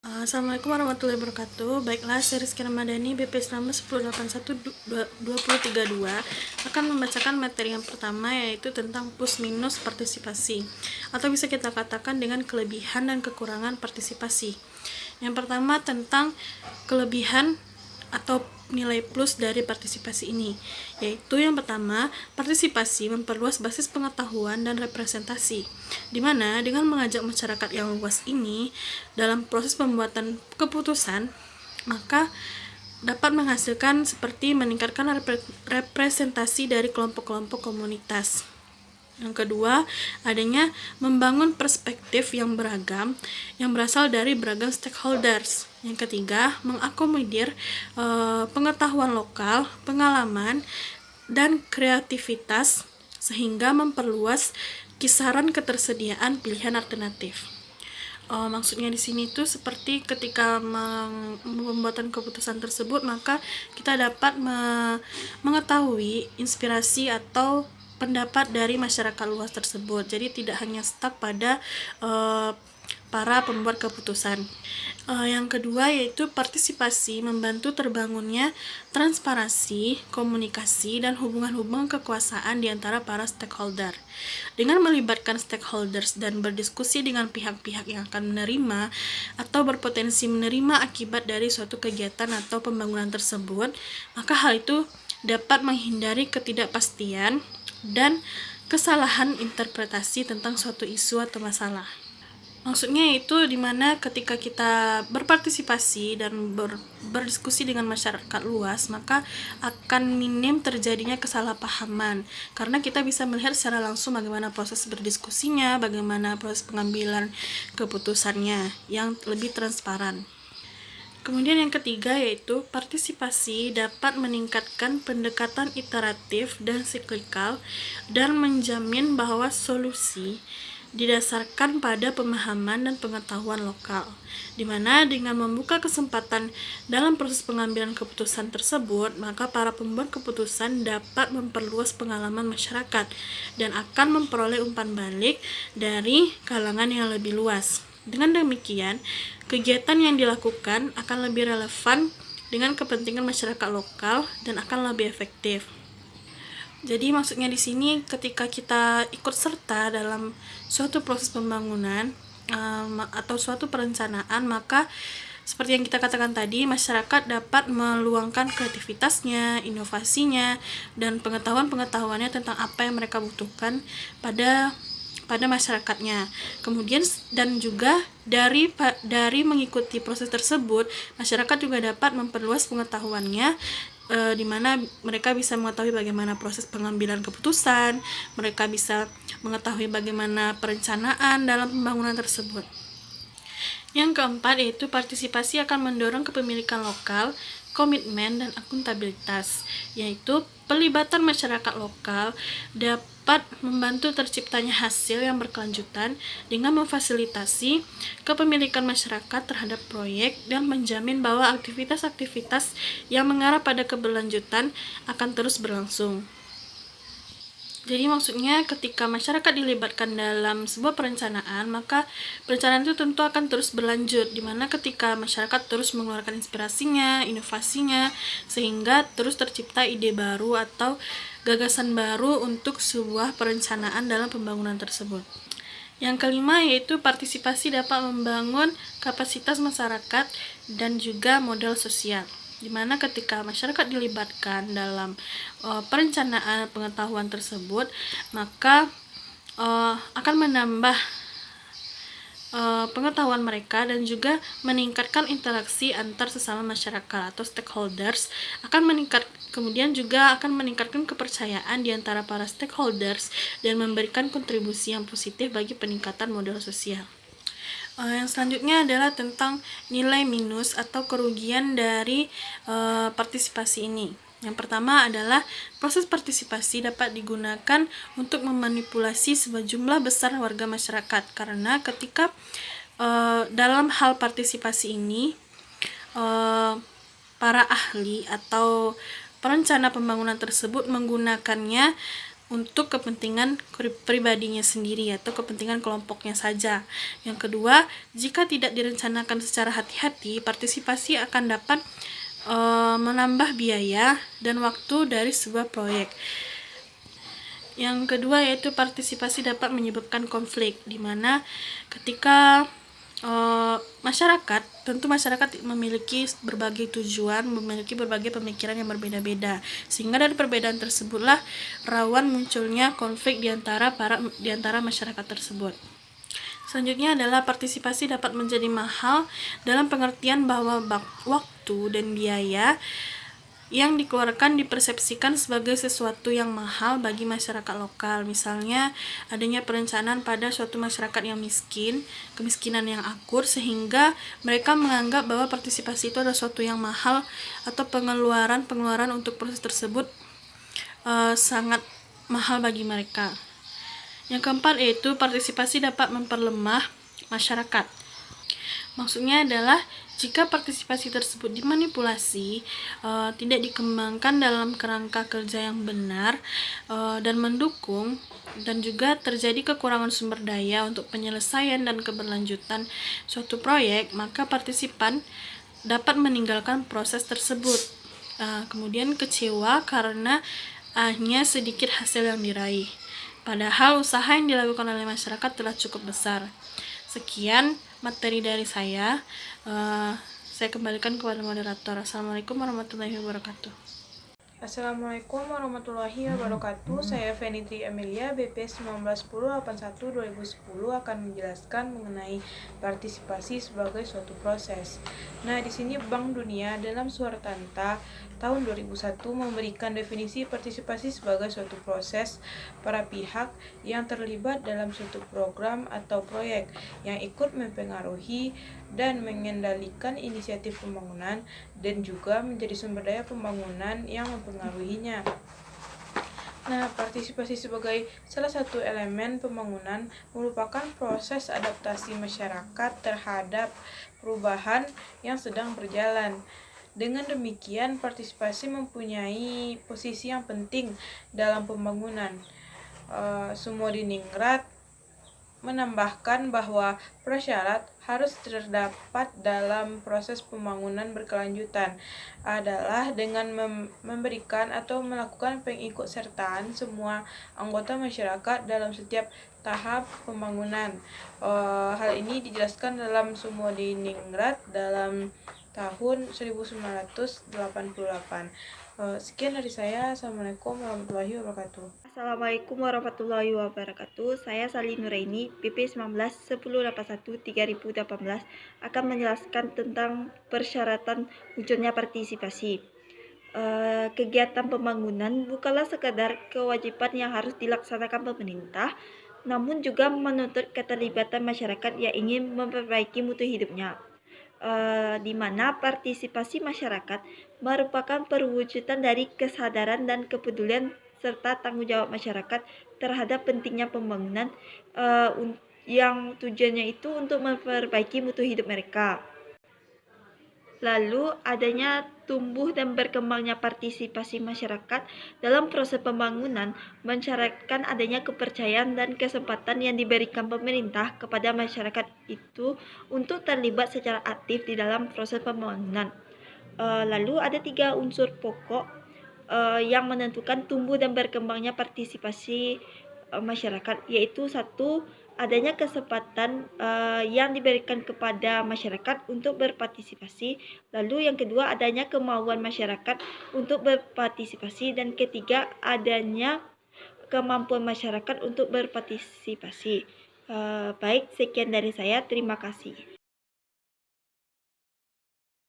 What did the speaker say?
Assalamualaikum warahmatullahi wabarakatuh. Baiklah, saya Rizky Ramadhani, BP 1910812032 akan membacakan materi yang pertama, yaitu tentang plus minus partisipasi, atau bisa kita katakan dengan kelebihan dan kekurangan partisipasi. Yang pertama tentang kelebihan atau nilai plus dari partisipasi ini, yaitu yang pertama, partisipasi memperluas basis pengetahuan dan representasi, di mana dengan mengajak masyarakat yang luas ini dalam proses pembuatan keputusan, maka dapat menghasilkan seperti meningkatkan representasi dari kelompok-kelompok komunitas. Yang kedua, adanya membangun perspektif yang beragam yang berasal dari beragam stakeholders. Yang ketiga, mengakomodir pengetahuan lokal, pengalaman, dan kreativitas sehingga memperluas kisaran ketersediaan pilihan alternatif. Maksudnya di sini tuh seperti ketika pembuatan keputusan tersebut, maka kita dapat mengetahui inspirasi atau pendapat dari masyarakat luas tersebut. Jadi tidak hanya stuck pada para pembuat keputusan. Yang kedua yaitu partisipasi membantu terbangunnya transparansi, komunikasi, dan hubungan-hubungan kekuasaan di antara para stakeholder. Dengan melibatkan stakeholders dan berdiskusi dengan pihak-pihak yang akan menerima atau berpotensi menerima akibat dari suatu kegiatan atau pembangunan tersebut, maka hal itu dapat menghindari ketidakpastian dan kesalahan interpretasi tentang suatu isu atau masalah. Maksudnya itu dimana ketika kita berpartisipasi dan berdiskusi dengan masyarakat luas, maka akan minim terjadinya kesalahpahaman, karena kita bisa melihat secara langsung bagaimana proses berdiskusinya, bagaimana proses pengambilan keputusannya yang lebih transparan. Kemudian yang ketiga yaitu partisipasi dapat meningkatkan pendekatan iteratif dan siklikal dan menjamin bahwa solusi didasarkan pada pemahaman dan pengetahuan lokal, di mana dengan membuka kesempatan dalam proses pengambilan keputusan tersebut, maka para pembuat keputusan dapat memperluas pengalaman masyarakat dan akan memperoleh umpan balik dari kalangan yang lebih luas. Dengan demikian, kegiatan yang dilakukan akan lebih relevan dengan kepentingan masyarakat lokal dan akan lebih efektif. Jadi maksudnya di sini ketika kita ikut serta dalam suatu proses pembangunan atau suatu perencanaan, maka seperti yang kita katakan tadi, masyarakat dapat meluangkan kreativitasnya, inovasinya, dan pengetahuan-pengetahuannya tentang apa yang mereka butuhkan pada masyarakatnya. Kemudian dan juga dari mengikuti proses tersebut, masyarakat juga dapat memperluas pengetahuannya, di mana mereka bisa mengetahui bagaimana proses pengambilan keputusan, mereka bisa mengetahui bagaimana perencanaan dalam pembangunan tersebut. Yang keempat yaitu partisipasi akan mendorong kepemilikan lokal, komitmen, dan akuntabilitas, yaitu pelibatan masyarakat lokal dapat membantu terciptanya hasil yang berkelanjutan dengan memfasilitasi kepemilikan masyarakat terhadap proyek dan menjamin bahwa aktivitas-aktivitas yang mengarah pada keberlanjutan akan terus berlangsung. Jadi maksudnya ketika masyarakat dilibatkan dalam sebuah perencanaan, maka perencanaan itu tentu akan terus berlanjut, dimana ketika masyarakat terus mengeluarkan inspirasinya, inovasinya, sehingga terus tercipta ide baru atau gagasan baru untuk sebuah perencanaan dalam pembangunan tersebut. Yang kelima yaitu partisipasi dapat membangun kapasitas masyarakat dan juga modal sosial, di mana ketika masyarakat dilibatkan dalam perencanaan pengetahuan tersebut, maka akan menambah pengetahuan mereka dan juga meningkatkan interaksi antar sesama masyarakat atau stakeholders, kemudian juga akan meningkatkan kepercayaan di antara para stakeholders dan memberikan kontribusi yang positif bagi peningkatan modal sosial. Yang selanjutnya adalah tentang nilai minus atau kerugian dari partisipasi ini. Yang pertama adalah proses partisipasi dapat digunakan untuk memanipulasi sejumlah besar warga masyarakat, karena ketika dalam hal partisipasi ini para ahli atau perencana pembangunan tersebut menggunakannya untuk kepentingan pribadinya sendiri atau kepentingan kelompoknya saja. Yang kedua, jika tidak direncanakan secara hati-hati, partisipasi akan dapat menambah biaya dan waktu dari sebuah proyek. Yang kedua yaitu partisipasi dapat menyebabkan konflik, di mana ketika tentu masyarakat memiliki berbagai tujuan, memiliki berbagai pemikiran yang berbeda-beda, sehingga dari perbedaan tersebutlah rawan munculnya konflik di antara masyarakat tersebut. Selanjutnya adalah partisipasi dapat menjadi mahal dalam pengertian bahwa waktu dan biaya yang dikeluarkan dipersepsikan sebagai sesuatu yang mahal bagi masyarakat lokal. Misalnya, adanya perencanaan pada suatu masyarakat yang miskin, kemiskinan yang akur, sehingga mereka menganggap bahwa partisipasi itu adalah sesuatu yang mahal atau pengeluaran untuk proses tersebut sangat mahal bagi mereka. Yang keempat yaitu partisipasi dapat memperlemah masyarakat. Maksudnya adalah jika partisipasi tersebut dimanipulasi, tidak dikembangkan dalam kerangka kerja yang benar dan mendukung, dan juga terjadi kekurangan sumber daya untuk penyelesaian dan keberlanjutan suatu proyek, maka partisipan dapat meninggalkan proses tersebut. Kemudian kecewa karena hanya sedikit hasil yang diraih, padahal usaha yang dilakukan oleh masyarakat telah cukup besar. Sekian materi dari saya. Saya kembalikan kepada moderator. Assalamualaikum warahmatullahi wabarakatuh. Assalamualaikum warahmatullahi wabarakatuh. Saya Fenitri Amelia, BP 191081-2010 akan menjelaskan mengenai partisipasi sebagai suatu proses. Nah, di sini Bank Dunia dalam Suartanta tahun 2001 memberikan definisi partisipasi sebagai suatu proses para pihak yang terlibat dalam suatu program atau proyek yang ikut mempengaruhi dan mengendalikan inisiatif pembangunan dan juga menjadi sumber daya pembangunan yang mempengaruhinya. Nah, partisipasi sebagai salah satu elemen pembangunan merupakan proses adaptasi masyarakat terhadap perubahan yang sedang berjalan. Dengan demikian, partisipasi mempunyai posisi yang penting dalam pembangunan. Sumodiningrat menambahkan bahwa prasyarat harus terdapat dalam proses pembangunan berkelanjutan adalah dengan memberikan atau melakukan pengikutsertaan semua anggota masyarakat dalam setiap tahap pembangunan. Hal ini dijelaskan dalam Sumodiningrat dalam tahun 1988. Sekian dari saya. Assalamualaikum warahmatullahi wabarakatuh. Assalamualaikum warahmatullahi wabarakatuh. Saya Sali Nuraini, PP 191081-3018 akan menjelaskan tentang persyaratan wujudnya partisipasi. Kegiatan pembangunan bukanlah sekadar kewajiban yang harus dilaksanakan pemerintah, namun juga menuntut keterlibatan masyarakat yang ingin memperbaiki mutu hidupnya. Di mana partisipasi masyarakat merupakan perwujudan dari kesadaran dan kepedulian serta tanggung jawab masyarakat terhadap pentingnya pembangunan yang tujuannya itu untuk memperbaiki mutu hidup mereka. Lalu adanya tumbuh dan berkembangnya partisipasi masyarakat dalam proses pembangunan mensyaratkan adanya kepercayaan dan kesempatan yang diberikan pemerintah kepada masyarakat itu untuk terlibat secara aktif di dalam proses pembangunan. Lalu ada 3 unsur pokok yang menentukan tumbuh dan berkembangnya partisipasi masyarakat, yaitu 1, adanya kesempatan yang diberikan kepada masyarakat untuk berpartisipasi. Lalu yang kedua, adanya kemauan masyarakat untuk berpartisipasi, dan ketiga, adanya kemampuan masyarakat untuk berpartisipasi. Baik, sekian dari saya. Terima kasih.